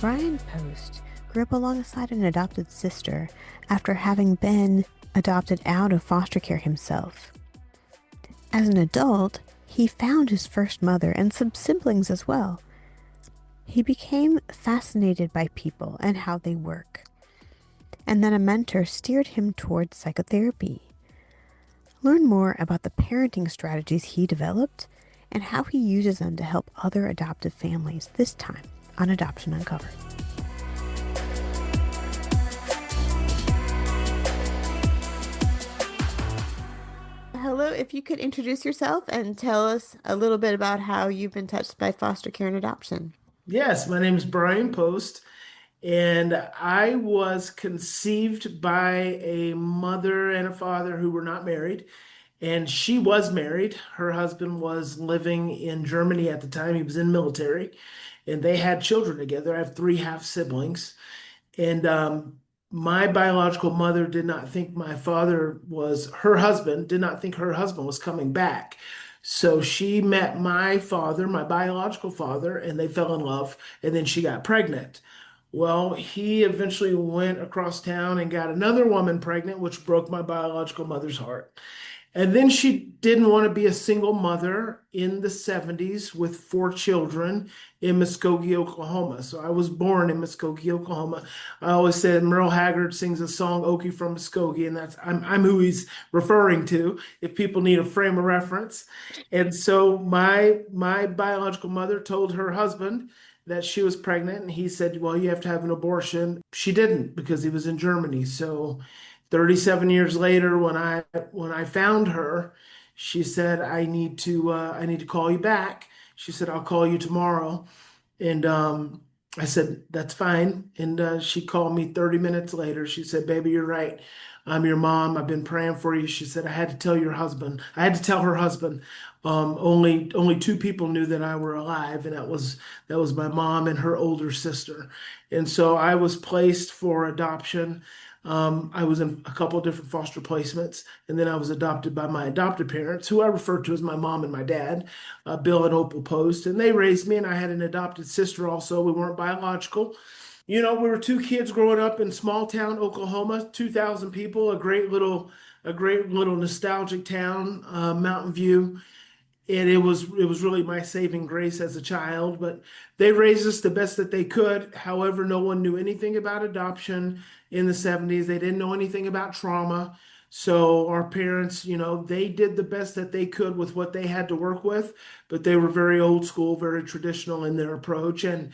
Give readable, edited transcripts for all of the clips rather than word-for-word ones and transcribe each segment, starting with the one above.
Bryan Post grew up alongside an adopted sister after having been adopted out of foster care himself. As an adult, he found his first mother and some siblings as well. He became fascinated by people and how they work, and then a mentor steered him towards psychotherapy. Learn more about the parenting strategies he developed and how he uses them to help other adoptive families this time on Adoption Uncovered. Hello, if you could introduce yourself and tell us a little bit about how you've been touched by foster care and adoption. Yes, my name is Bryan Post, and I was conceived by a mother and a father who were not married. And she was married. Her husband was living in Germany at the time. He was in military, and they had children together. I have three half siblings. And my biological mother did not think my father was her husband, did not think her husband was coming back. So she met my father, my biological father, and they fell in love, and then she got pregnant. Well, he eventually went across town and got another woman pregnant, which broke my biological mother's heart. And then she didn't want to be a single mother in the 70s with four children in Muskogee, Oklahoma. So I was born in Muskogee, Oklahoma. I always said Merle Haggard sings a song, Okie from Muskogee, and I'm who he's referring to if people need a frame of reference. And so my biological mother told her husband that she was pregnant, and he said, "Well, you have to have an abortion." She didn't because he was in Germany. So 37 years later, when I found her, she said, I need to call you back." She said, "I'll call you tomorrow." And I said, "That's fine." And she called me 30 minutes later. She said, "Baby, you're right. I'm your mom. I've been praying for you." She said, "I had to tell your husband." I had to tell her husband. Only two people knew that I were alive, and that was my mom and her older sister. And so I was placed for adoption. I was in a couple of different foster placements, and then I was adopted by my adopted parents, who I refer to as my mom and my dad, Bill and Opal Post, and they raised me. And I had an adopted sister also. We weren't biological. We were two kids growing up in small town Oklahoma, 2,000 people, a great little nostalgic town, Mountain View. And it was really my saving grace as a child. But they raised us the best that they could. However, no one knew anything about adoption in the 70s. They didn't know anything about trauma. So our parents, they did the best that they could with what they had to work with, but they were very old school, very traditional in their approach, and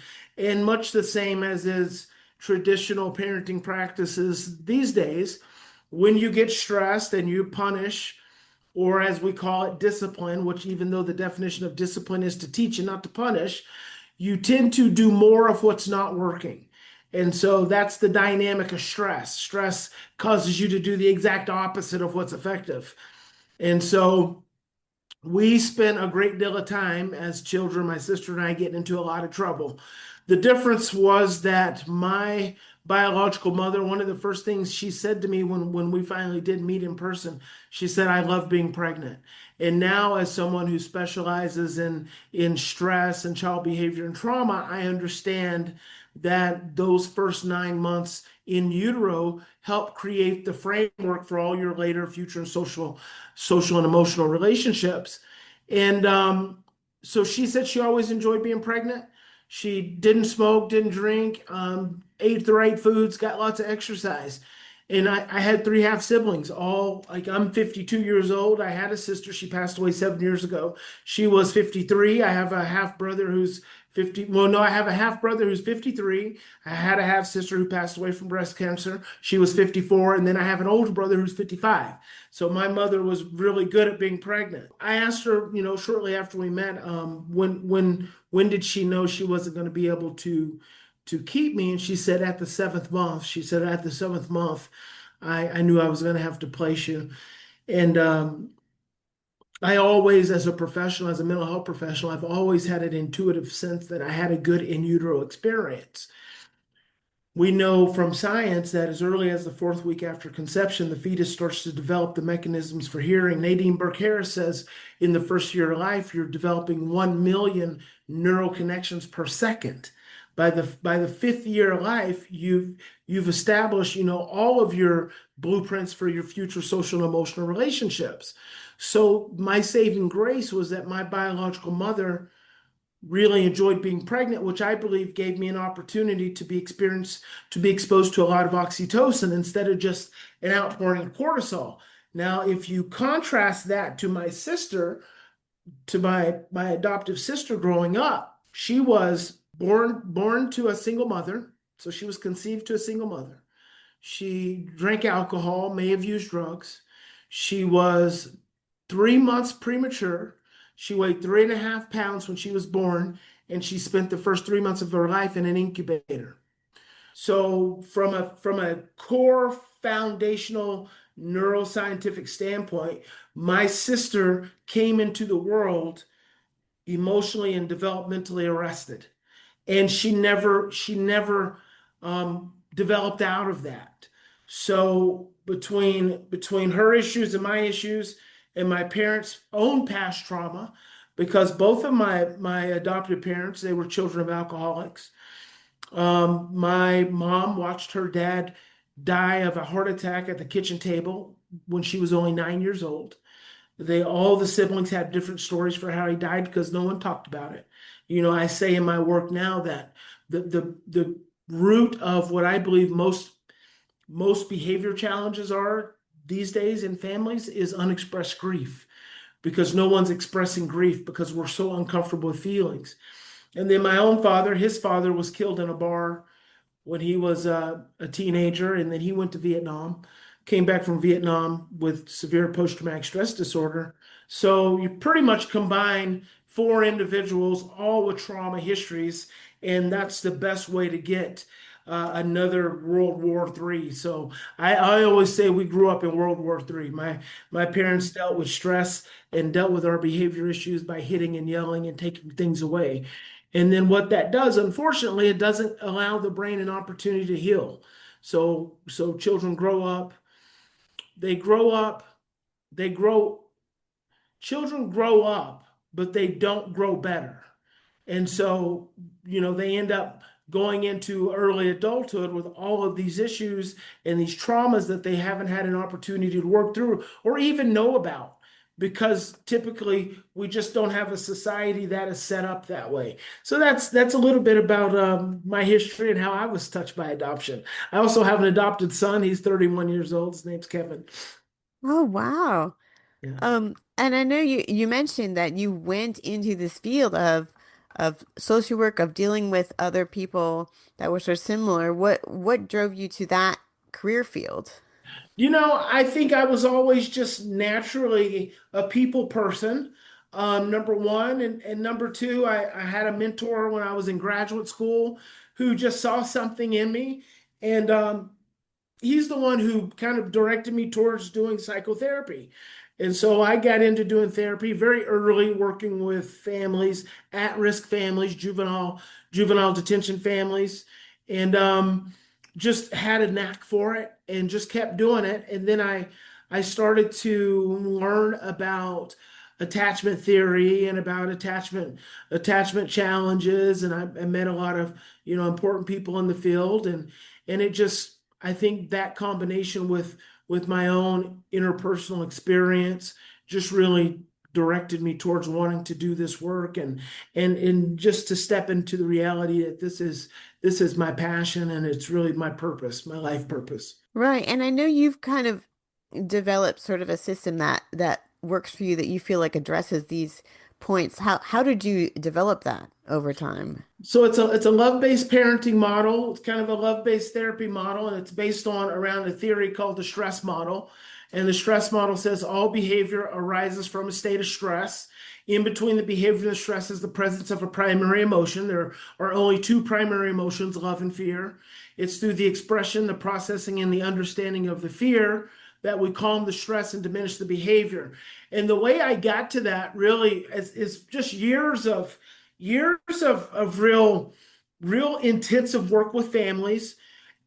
much the same as is traditional parenting practices these days. When you get stressed and you punish, or as we call it, discipline, which even though the definition of discipline is to teach and not to punish, you tend to do more of what's not working. And so that's the dynamic of stress. Stress causes you to do the exact opposite of what's effective. And so we spent a great deal of time as children, my sister and I, getting into a lot of trouble. The difference was that my biological mother, one of the first things she said to me when we finally did meet in person, she said, "I love being pregnant." And now, as someone who specializes in stress and child behavior and trauma, I understand that those first 9 months in utero help create the framework for all your later future and social and emotional relationships. And so she said she always enjoyed being pregnant. She didn't smoke, didn't drink, ate the right foods, got lots of exercise. And I had three half siblings, all like I'm 52 years old. I had a sister, she passed away 7 years ago. She was 53. I have a half brother who's 50. Well, no, I have a half brother who's 53. I had a half sister who passed away from breast cancer. She was 54. And then I have an older brother who's 55. So my mother was really good at being pregnant. I asked her, shortly after we met, when did she know she wasn't going to be able to keep me? And she said at the seventh month. She said at the seventh month, I knew I was going to have to place you. And I always, as a professional, as a mental health professional, I've always had an intuitive sense that I had a good in utero experience. We know from science that as early as the fourth week after conception, the fetus starts to develop the mechanisms for hearing. Nadine Burke-Harris says in the first year of life, you're developing 1 million neural connections per second. by the fifth year of life, you've established, all of your blueprints for your future social and emotional relationships. So my saving grace was that my biological mother really enjoyed being pregnant, which I believe gave me an opportunity to be exposed to a lot of oxytocin instead of just an outpouring of cortisol. Now, if you contrast that to my sister, to my adoptive sister growing up, she was born to a single mother, so she was conceived to a single mother. She drank alcohol, may have used drugs. She was 3 months premature. She weighed 3.5 pounds when she was born, and she spent the first 3 months of her life in an incubator. So, from a core foundational neuroscientific standpoint, my sister came into the world emotionally and developmentally arrested, and she never developed out of that. So between her issues and my issues and my parents' own past trauma, because both of my adopted parents, they were children of alcoholics. My mom watched her dad die of a heart attack at the kitchen table when she was only 9 years old. All the siblings had different stories for how he died because no one talked about it. I say in my work now that the root of what I believe most behavior challenges are these days in families is unexpressed grief, because no one's expressing grief because we're so uncomfortable with feelings. And then my own father, his father was killed in a bar when he was a teenager, and then he went to Vietnam, came back from Vietnam with severe post-traumatic stress disorder. So you pretty much combine four individuals, all with trauma histories, and that's the best way to get another World War III. So I always say we grew up in World War III. My parents dealt with stress and dealt with our behavior issues by hitting and yelling and taking things away. And then what that does, unfortunately, it doesn't allow the brain an opportunity to heal. So children grow up, they grow up, they grow, children grow up, but they don't grow better. And so, they end up going into early adulthood with all of these issues and these traumas that they haven't had an opportunity to work through or even know about, because typically we just don't have a society that is set up that way. So that's a little bit about my history and how I was touched by adoption. I also have an adopted son. He's 31 years old. His name's Kevin. Oh, wow. Yeah. And I know you mentioned that you went into this field of social work, of dealing with other people that were so similar. What drove you to that career field? I think I was always just naturally a people person, number one. And number two, I had a mentor when I was in graduate school who just saw something in me. And he's the one who kind of directed me towards doing psychotherapy. And so I got into doing therapy very early, working with families, at-risk families, juvenile detention families, and just had a knack for it and just kept doing it. And then I started to learn about attachment theory and about attachment challenges, and I met a lot of important people in the field, and it just, I think that combination with my own interpersonal experience just really directed me towards wanting to do this work, and just to step into the reality that this is my passion, and it's really my purpose, my life purpose. Right. And I know you've kind of developed sort of a system that works for you, that you feel like addresses these points. How did you develop that over time? So it's a love-based parenting model. It's kind of a love-based therapy model, and it's based on around a theory called the stress model. And the stress model says all behavior arises from a state of stress. In between the behavior and the stress is the presence of a primary emotion. There are only two primary emotions, love and fear. It's through the expression, the processing, and the understanding of the fear that we calm the stress and diminish the behavior. And the way I got to that really is just years of real intensive work with families,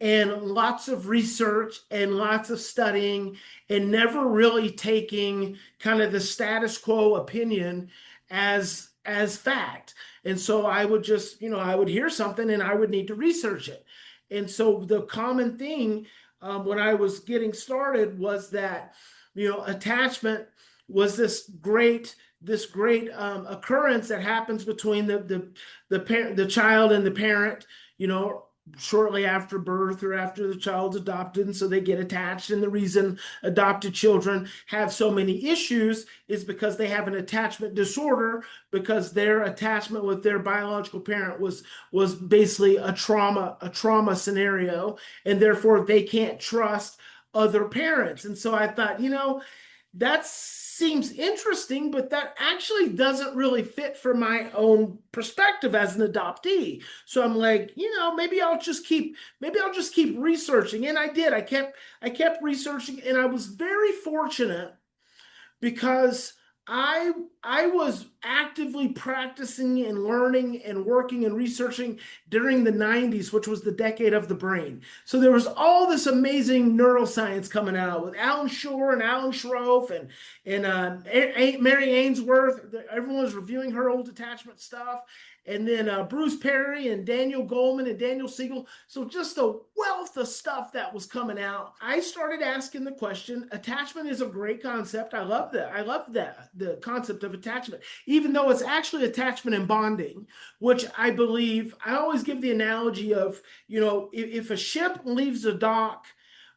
and lots of research and lots of studying, and never really taking kind of the status quo opinion as as fact. And so I would just, I would hear something and I would need to research it. And so the common thing when I was getting started was that, attachment was this great occurrence that happens between the child and the parent, you know, shortly after birth or after the child's adopted, and so they get attached. And the reason adopted children have so many issues is because they have an attachment disorder, because their attachment with their biological parent was basically a trauma scenario, and therefore they can't trust other parents. And so I thought, that seems interesting, but that actually doesn't really fit for my own perspective as an adoptee. So I'm like, maybe I'll just keep researching. And I did. I kept researching, and I was very fortunate because I I was actively practicing and learning and working and researching during the 90s, which was the decade of the brain. So there was all this amazing neuroscience coming out with Alan Shore and Alan Shroff and Mary Ainsworth. Everyone was reviewing her old attachment stuff. And then Bruce Perry and Daniel Goleman and Daniel Siegel. So just a wealth of stuff that was coming out. I started asking the question. Attachment is a great concept. I love that. I love that, the concept of attachment, even though it's actually attachment and bonding, which I believe, I always give the analogy of, if a ship leaves a dock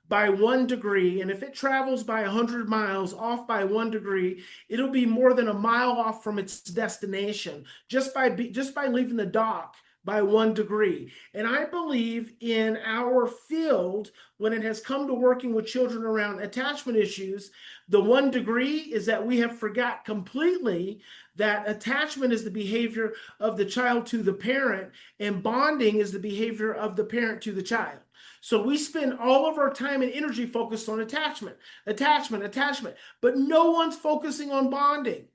by 1 degree, and if it travels by 100 miles off by 1 degree, it'll be more than a mile off from its destination just by leaving the dock by 1 degree. And I believe in our field, when it has come to working with children around attachment issues, the 1 degree is that we have forgot completely that attachment is the behavior of the child to the parent, and bonding is the behavior of the parent to the child. So we spend all of our time and energy focused on attachment, attachment, attachment, but no one's focusing on bonding.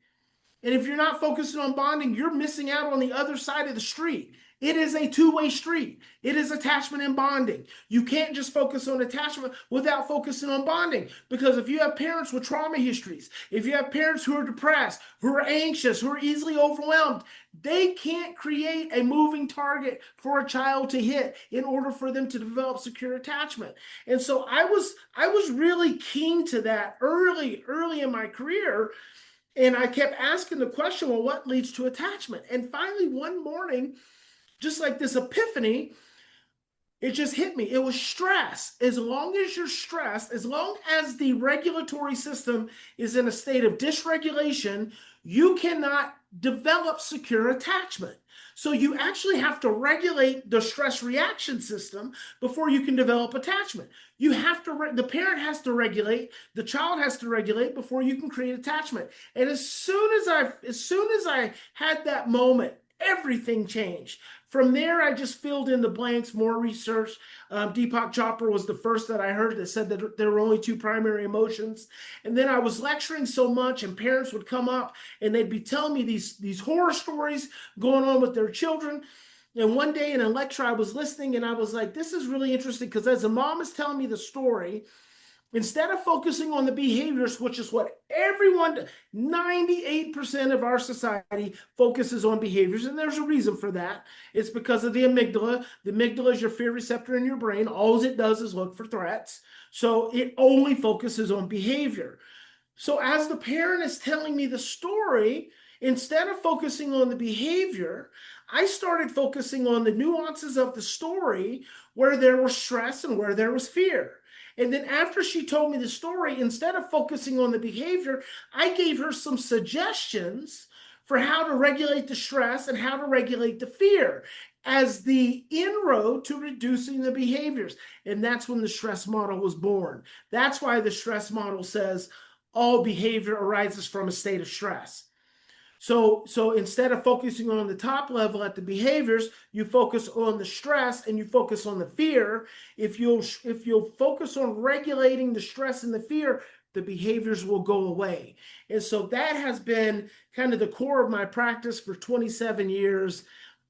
And if you're not focusing on bonding, you're missing out on the other side of the street. It is a two-way street. It is attachment and bonding. You can't just focus on attachment without focusing on bonding. Because if you have parents with trauma histories, if you have parents who are depressed, who are anxious, who are easily overwhelmed, they can't create a moving target for a child to hit in order for them to develop secure attachment. And so I was really keen to that early in my career. And I kept asking the question, well, what leads to attachment? And finally, one morning, just like this epiphany, it just hit me. It was stress. As long as you're stressed, as long as the regulatory system is in a state of dysregulation, you cannot develop secure attachment. So you actually have to regulate the stress reaction system before you can develop attachment. The parent has to regulate, the child has to regulate before you can create attachment. And as soon as I had that moment, everything changed. From there, I just filled in the blanks, more research. Deepak Chopra was the first that I heard that said that there were only two primary emotions. And then I was lecturing so much, and parents would come up and they'd be telling me these horror stories going on with their children. And one day in a lecture, I was listening and I was like, this is really interesting, because as the mom is telling me the story, instead of focusing on the behaviors, which is what 98% of our society focuses on behaviors, and there's a reason for that. It's because of the amygdala. The amygdala is your fear receptor in your brain. All it does is look for threats. So it only focuses on behavior. So as the parent is telling me the story, instead of focusing on the behavior, I started focusing on the nuances of the story, where there was stress and where there was fear. And then after she told me the story, instead of focusing on the behavior, I gave her some suggestions for how to regulate the stress and how to regulate the fear as the inroad to reducing the behaviors. And that's when the stress model was born. That's why the stress model says all behavior arises from a state of stress. So instead of focusing on the top level at the behaviors, you focus on the stress and you focus on the fear. If you'll focus on regulating the stress and the fear, the behaviors will go away. And so that has been kind of the core of my practice for 27 years.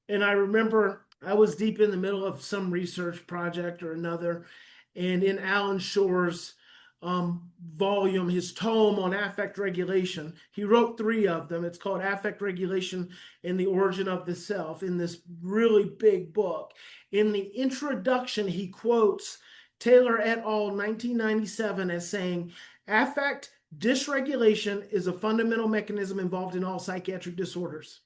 And I remember I was deep in the middle of some research project or another, and in Alan Shore's volume, his tome on affect regulation. He wrote three of them. It's called Affect Regulation and the Origin of the Self, in this really big book. In the introduction, he quotes Taylor et al. 1997 as saying, affect dysregulation is a fundamental mechanism involved in all psychiatric disorders.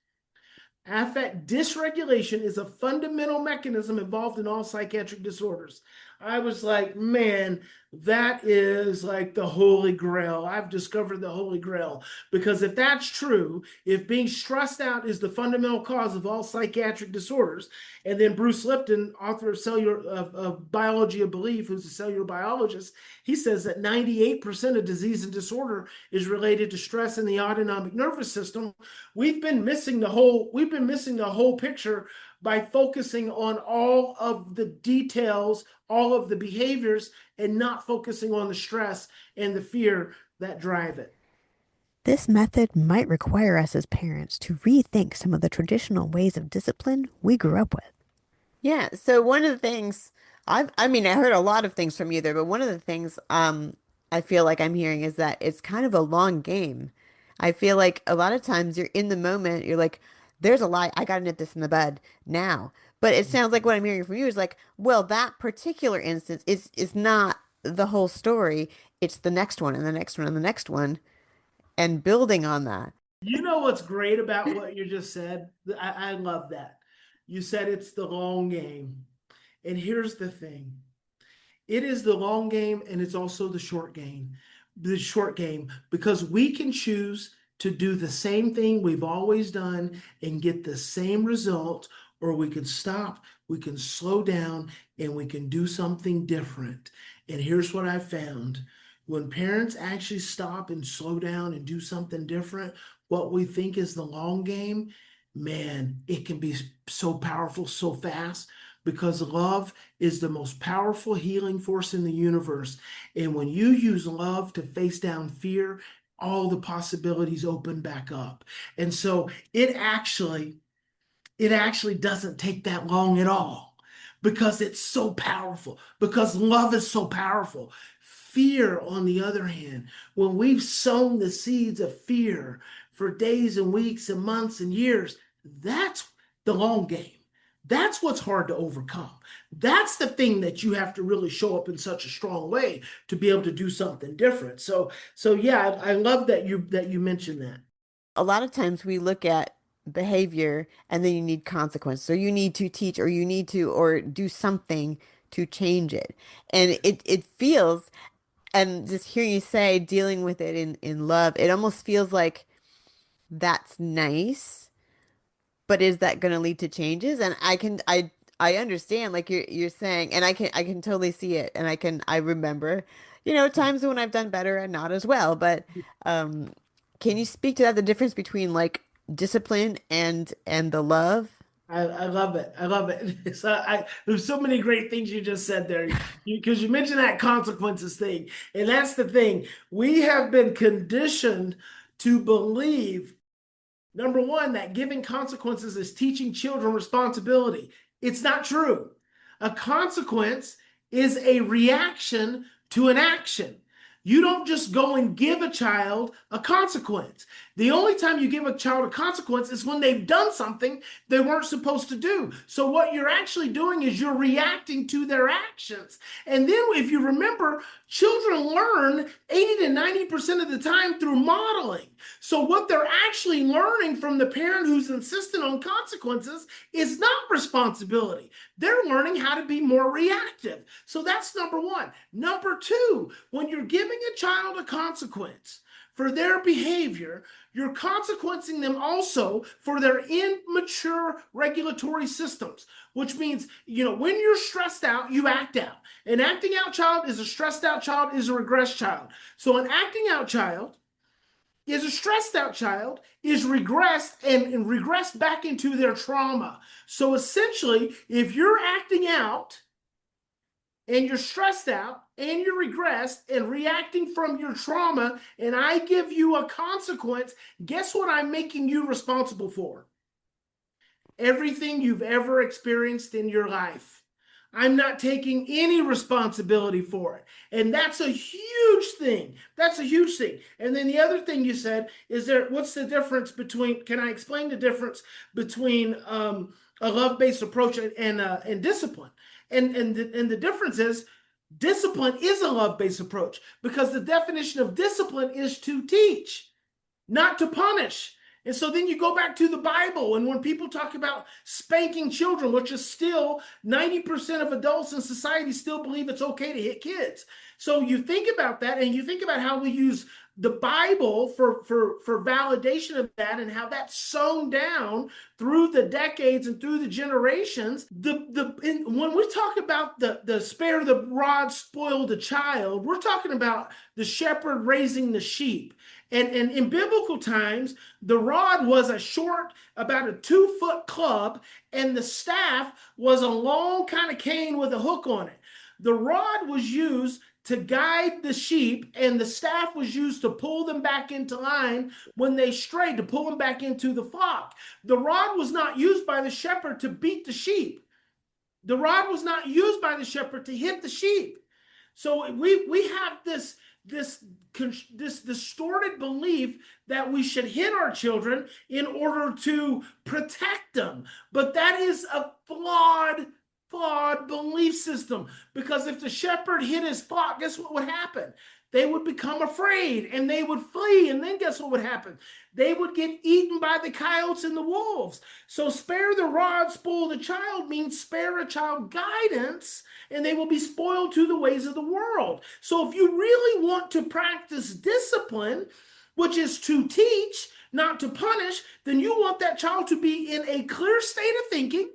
Affect dysregulation is a fundamental mechanism involved in all psychiatric disorders. I was like, man, that is like the holy grail. I've discovered the holy grail. Because if that's true, if being stressed out is the fundamental cause of all psychiatric disorders, and then Bruce Lipton, author of Biology of Belief, who's a cellular biologist, he says that 98% of disease and disorder is related to stress in the autonomic nervous system. We've been missing the whole picture by focusing on all of the details, all of the behaviors, and not focusing on the stress and the fear that drive it. This method might require us as parents to rethink some of the traditional ways of discipline we grew up with. Yeah, so one of the things I mean, I heard a lot of things from you there, but one of the things I feel like I'm hearing is that it's kind of a long game. I feel like a lot of times you're in the moment, you're like, there's a lie, I gotta nip this in the bud now. But it sounds like what I'm hearing from you is like, well, that particular instance is not the whole story. It's the next one and the next one and the next one and building on that. You know what's great about what you just said? I love that. You said it's the long game. And here's the thing, it is the long game and it's also the short game, because we can choose to do the same thing we've always done and get the same result, or we can stop, we can slow down, and we can do something different. And here's what I found: when parents actually stop and slow down and do something different, what we think is the long game, man, it can be so powerful so fast, because love is the most powerful healing force in the universe. And when you use love to face down fear, all the possibilities open back up. And so it actually doesn't take that long at all, because it's so powerful, because love is so powerful. Fear, on the other hand, when we've sown the seeds of fear for days and weeks and months and years, that's the long game. That's what's hard to overcome. That's the thing that you have to really show up in such a strong way to be able to do something different. So yeah, I love that you mentioned that. A lot of times we look at behavior and then you need consequences, or you need to teach, or you need to, or do something to change it. And it feels, and just hearing you say dealing with it in love, it almost feels like that's nice, but is that going to lead to changes? And I understand like you're saying, and I can totally see it, and I remember, times when I've done better and not as well. But um, can you speak to that, the difference between like discipline and the love? I love it. I love it. There's so many great things you just said there, because you mentioned that consequences thing. And that's the thing. We have been conditioned to believe, number one, that giving consequences is teaching children responsibility. It's not true. A consequence is a reaction to an action. You don't just go and give a child a consequence. The only time you give a child a consequence is when they've done something they weren't supposed to do. So, what you're actually doing is you're reacting to their actions. And then, if you remember, children learn 80 to 90% of the time through modeling. So, what they're actually learning from the parent who's insistent on consequences is not responsibility. They're learning how to be more reactive. So, that's number one. Number two, when you're giving a child a consequence for their behavior, you're consequencing them also for their immature regulatory systems, which means, when you're stressed out, you act out. An acting out child is a stressed out child, is a regressed child. So an acting out child is a stressed out child, is regressed and regressed back into their trauma. So essentially, if you're acting out and you're stressed out and you're regressed and reacting from your trauma, and I give you a consequence, guess what I'm making you responsible for? Everything you've ever experienced in your life. I'm not taking any responsibility for it. And that's a huge thing. That's a huge thing. And then the other thing you said is what's the difference between, can I explain the difference between a love-based approach and discipline? And the difference is discipline is a love-based approach because the definition of discipline is to teach, not to punish. And so then you go back to the Bible, and when people talk about spanking children, which is still 90% of adults in society still believe it's okay to hit kids. So you think about that, and you think about how we use the Bible for validation of that, and how that's sewn down through the decades and through the generations. When we talk about the spare the rod, spoil the child, we're talking about the shepherd raising the sheep. And in biblical times, the rod was a short, about a 2 foot club, and the staff was a long kind of cane with a hook on it. The rod was used to guide the sheep, and the staff was used to pull them back into line when they strayed, to pull them back into the flock. The rod was not used by the shepherd to beat the sheep. The rod was not used by the shepherd to hit the sheep. So we have this this distorted belief that we should hit our children in order to protect them. But that is a flawed belief system, because if the shepherd hit his flock, guess what would happen? They would become afraid and they would flee, and then guess what would happen? They would get eaten by the coyotes and the wolves. So spare the rod, spoil the child means spare a child guidance, and they will be spoiled to the ways of the world. So if you really want to practice discipline, which is to teach, not to punish, then you want that child to be in a clear state of thinking,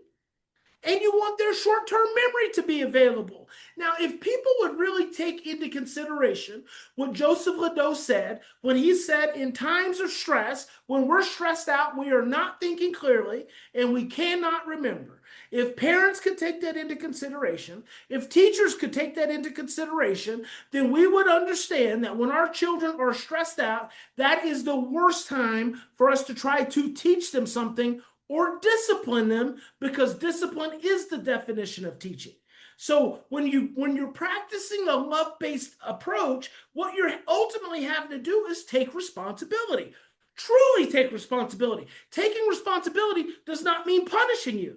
and you want their short-term memory to be available. Now, if people would really take into consideration what Joseph Ledoux said when he said, in times of stress, when we're stressed out, we are not thinking clearly and we cannot remember. If parents could take that into consideration, if teachers could take that into consideration, then we would understand that when our children are stressed out, that is the worst time for us to try to teach them something or discipline them, because discipline is the definition of teaching. So when you're practicing a love-based approach, what you're ultimately having to do is take responsibility. Truly take responsibility. Taking responsibility does not mean punishing you.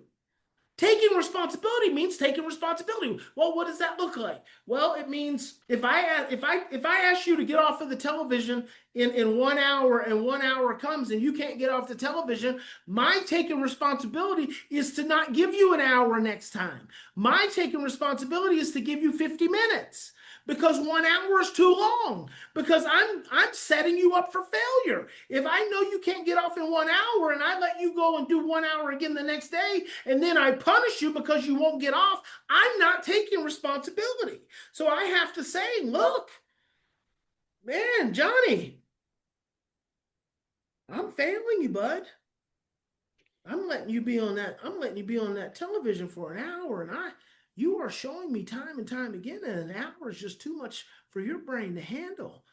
Taking responsibility means taking responsibility. Well, what does that look like? Well, it means if I ask you to get off of the television in 1 hour, and 1 hour comes and you can't get off the television, my taking responsibility is to not give you an hour next time. My taking responsibility is to give you 50 minutes. Because 1 hour is too long, because I'm setting you up for failure. If I know you can't get off in 1 hour and I let you go and do 1 hour again the next day, and then I punish you because you won't get off, I'm not taking responsibility. So I have to say, look, man, Johnny, I'm failing you, bud. I'm letting you be on that television for an hour, and you are showing me time and time again that an hour is just too much for your brain to handle.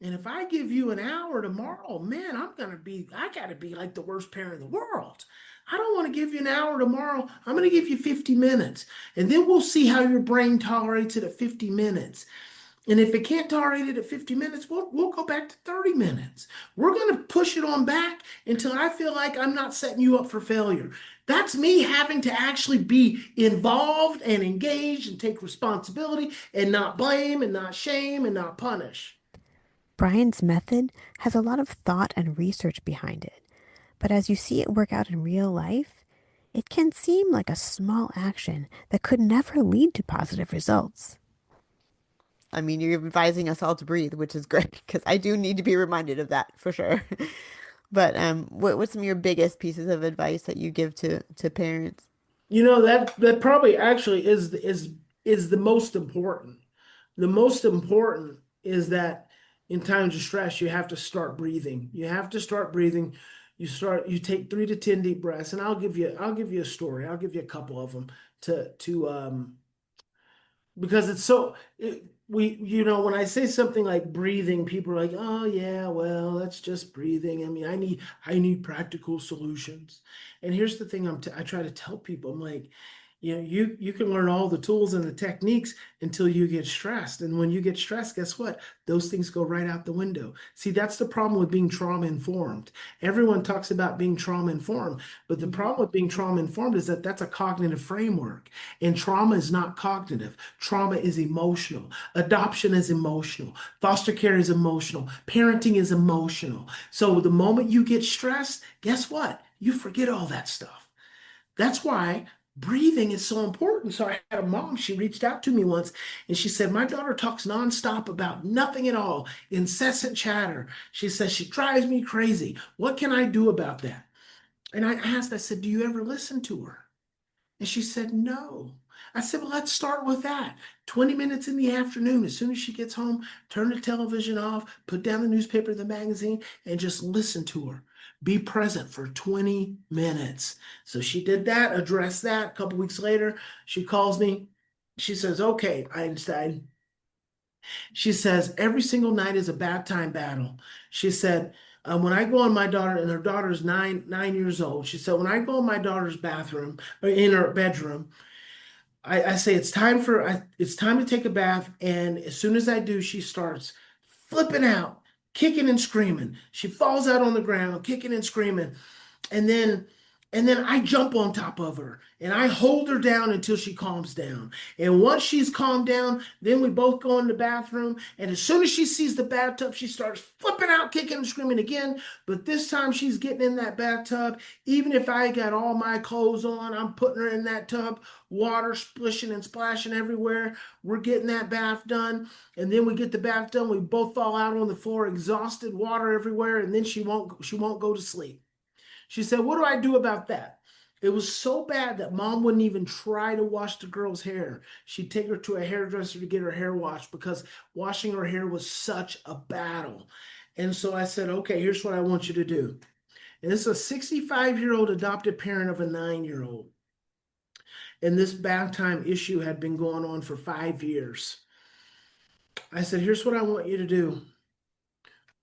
And if I give you an hour tomorrow, man, I gotta be like the worst parent in the world. I don't want to give you an hour tomorrow. I'm going to give you 50 minutes. And then we'll see how your brain tolerates it at 50 minutes. And if it can't tolerate it at 50 minutes, we'll go back to 30 minutes. We're going to push it on back until I feel like I'm not setting you up for failure. That's me having to actually be involved and engaged and take responsibility and not blame and not shame and not punish. Brian's method has a lot of thought and research behind it, but as you see it work out in real life, it can seem like a small action that could never lead to positive results. I mean, you're advising us all to breathe, which is great because I do need to be reminded of that for sure. But what's some of your biggest pieces of advice that you give to parents? That probably actually is the most important. The most important is that in times of stress, you have to start breathing. You have to start breathing. You take 3 to 10 deep breaths, and I'll give you a story. I'll give you a couple of them to because it's so when I say something like breathing, people are like, oh yeah, well, that's just breathing. I mean, I need practical solutions. And here's the thing, I try to tell people, I'm like, You can learn all the tools and the techniques until you get stressed. And when you get stressed, guess what? Those things go right out the window. See, that's the problem with being trauma informed. Everyone talks about being trauma informed, but the Mhm. problem with being trauma informed is that that's a cognitive framework. And trauma is not cognitive. Trauma is emotional. Adoption is emotional. Foster care is emotional. Parenting is emotional. So the moment you get stressed, guess what? You forget all that stuff. That's why breathing is so important. So I had a mom, she reached out to me once and she said, my daughter talks nonstop about nothing at all, incessant chatter. She says, she drives me crazy. What can I do about that? And I asked, I said, do you ever listen to her? And she said, no. I said, well, let's start with that. 20 minutes in the afternoon, as soon as she gets home, turn the television off, put down the newspaper, the magazine, and just listen to her. Be present for 20 minutes. So she did that, addressed that. A couple weeks later, she calls me. She says, okay, Einstein. She says, every single night is a bath time battle. She said, when I go in my daughter, and her daughter's nine years old, she said, when I go in my daughter's bathroom or in her bedroom, I say it's time to take a bath, and as soon as I do, she starts flipping out, kicking and screaming. She falls out on the ground, kicking and screaming and then and then I jump on top of her and I hold her down until she calms down. And once she's calmed down, then we both go in the bathroom. And as soon as she sees the bathtub, she starts flipping out, kicking and screaming again. But this time she's getting in that bathtub. Even if I got all my clothes on, I'm putting her in that tub, water splishing and splashing everywhere. We're getting that bath done. And then we get the bath done. We both fall out on the floor, exhausted, water everywhere, and then she won't go to sleep. She said, what do I do about that? It was so bad that mom wouldn't even try to wash the girl's hair. She'd take her to a hairdresser to get her hair washed because washing her hair was such a battle. And so I said, okay, here's what I want you to do. And this is a 65-year-old adopted parent of a 9-year-old. And this bath time issue had been going on for 5 years. I said, here's what I want you to do.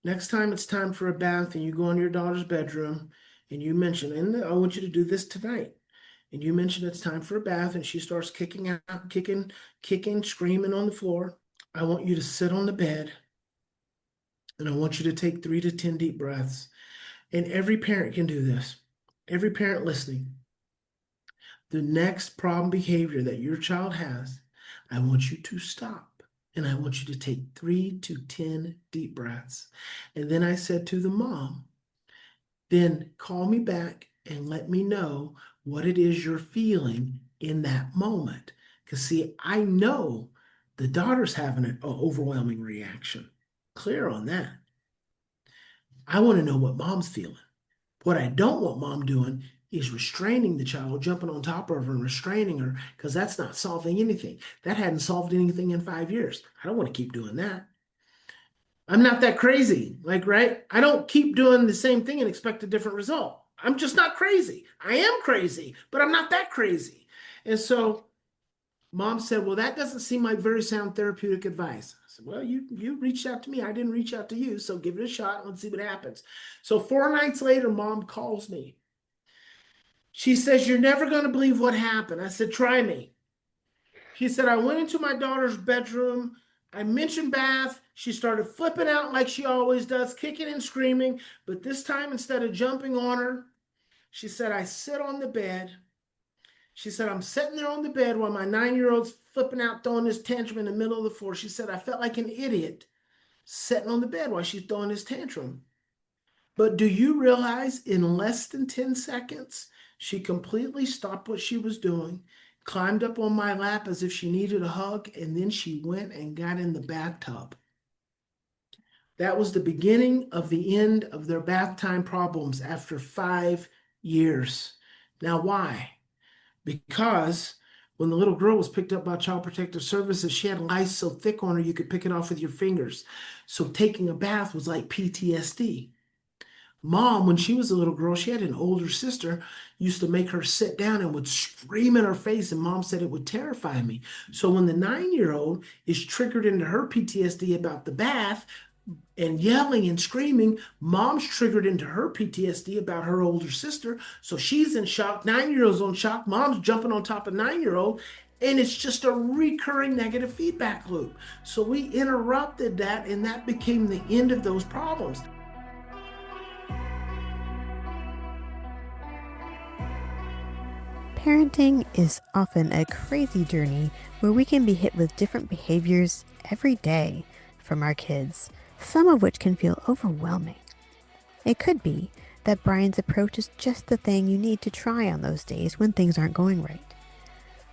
Next time it's time for a bath and you go in your daughter's bedroom and you mention, and I want you to do this tonight. And you mention it's time for a bath and she starts kicking out, kicking, screaming on the floor. I want you to sit on the bed and I want you to take 3 to 10 deep breaths. And every parent can do this. Every parent listening, the next problem behavior that your child has, I want you to stop and I want you to take 3 to 10 deep breaths. And then I said to the mom, then call me back and let me know what it is you're feeling in that moment. Because, see, I know the daughter's having an overwhelming reaction. Clear on that. I want to know what mom's feeling. What I don't want mom doing is restraining the child, jumping on top of her and restraining her, because that's not solving anything. That hadn't solved anything in 5 years. I don't want to keep doing that. I'm not that crazy. Like, right? I don't keep doing the same thing and expect a different result. I'm just not crazy. I am crazy, but I'm not that crazy. And so mom said, well, that doesn't seem like very sound therapeutic advice. I said, well, you reached out to me. I didn't reach out to you. So give it a shot. Let's see what happens. So 4 nights later, mom calls me. She says, you're never going to believe what happened. I said, try me. She said, I went into my daughter's bedroom. I mentioned bath. She started flipping out like she always does, kicking and screaming. But this time, instead of jumping on her, she said, I sit on the bed. She said, I'm sitting there on the bed while my 9-year-old's flipping out, throwing his tantrum in the middle of the floor. She said, I felt like an idiot sitting on the bed while she's throwing his tantrum. But do you realize in less than 10 seconds, she completely stopped what she was doing, climbed up on my lap as if she needed a hug, and then she went and got in the bathtub. That was the beginning of the end of their bath time problems after 5 years. Now, why? Because when the little girl was picked up by Child Protective Services, she had lice so thick on her you could pick it off with your fingers. So taking a bath was like PTSD. Mom, when she was a little girl, she had an older sister, used to make her sit down and would scream in her face, and mom said it would terrify me. So when the 9-year-old is triggered into her PTSD about the bath, and yelling and screaming. Mom's triggered into her PTSD about her older sister. So she's in shock. 9-year-old's on shock. Mom's jumping on top of 9-year-old. And it's just a recurring negative feedback loop. So we interrupted that, and that became the end of those problems. Parenting is often a crazy journey where we can be hit with different behaviors every day from our kids, some of which can feel overwhelming. It could be that Brian's approach is just the thing you need to try on those days when things aren't going right.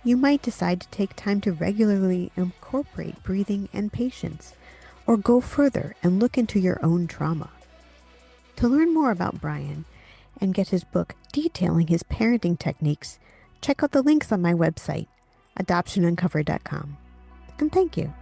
You might decide to take time to regularly incorporate breathing and patience, or go further and look into your own trauma. To learn more about Bryan and get his book detailing his parenting techniques, check out the links on my website, adoptionuncovered.com. And thank you.